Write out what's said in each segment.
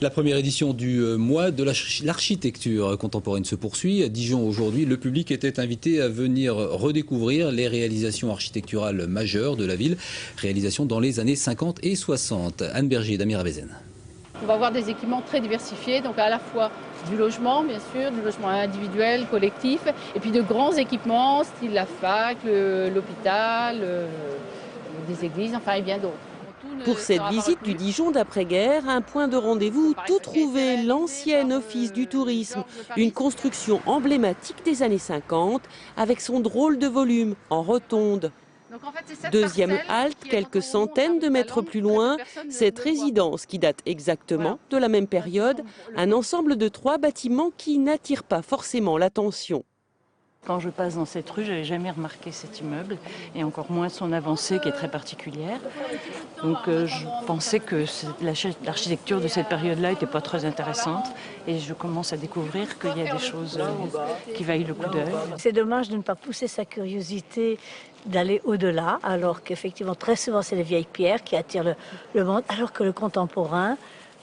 La première édition du mois de l'architecture contemporaine se poursuit. À Dijon aujourd'hui, le public était invité à venir redécouvrir les réalisations architecturales majeures de la ville, réalisations dans les années 50 et 60. Anne Berger, Damir Abezen. On va avoir des équipements très diversifiés, donc à la fois du logement, bien sûr, du logement individuel, collectif, et puis de grands équipements, style la fac, l'hôpital, des églises, enfin et bien d'autres. Pour cette visite du Dijon d'après-guerre, un point de rendez-vous tout trouvé, l'ancien office du tourisme, une construction emblématique des années 50 avec son drôle de volume en rotonde. Deuxième halte, quelques centaines de mètres plus loin, cette résidence qui date exactement de la même période, un ensemble de 3 bâtiments qui n'attirent pas forcément l'attention. Quand je passe dans cette rue, je n'avais jamais remarqué cet immeuble et encore moins son avancée qui est très particulière. Donc je pensais que l'architecture de cette période-là n'était pas très intéressante et je commence à découvrir qu'il y a des choses qui valent le coup d'œil. C'est dommage de ne pas pousser sa curiosité d'aller au-delà, alors qu'effectivement très souvent c'est les vieilles pierres qui attirent le monde, alors que le contemporain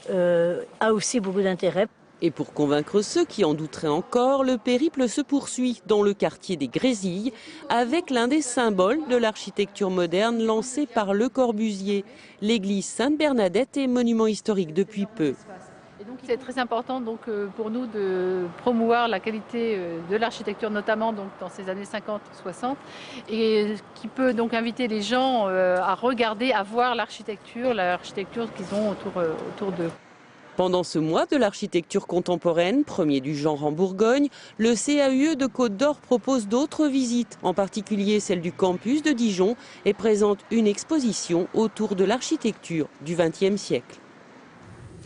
a aussi beaucoup d'intérêt. Et pour convaincre ceux qui en douteraient encore, le périple se poursuit dans le quartier des Grésilles avec l'un des symboles de l'architecture moderne lancé par Le Corbusier. L'église Sainte-Bernadette est monument historique depuis peu. C'est très important donc, pour nous de promouvoir la qualité de l'architecture, notamment donc, dans ces années 50-60, et qui peut donc inviter les gens à regarder, à voir l'architecture qu'ils ont autour d'eux. Pendant ce mois de l'architecture contemporaine, premier du genre en Bourgogne, le CAUE de Côte d'Or propose d'autres visites, en particulier celle du campus de Dijon, et présente une exposition autour de l'architecture du XXe siècle.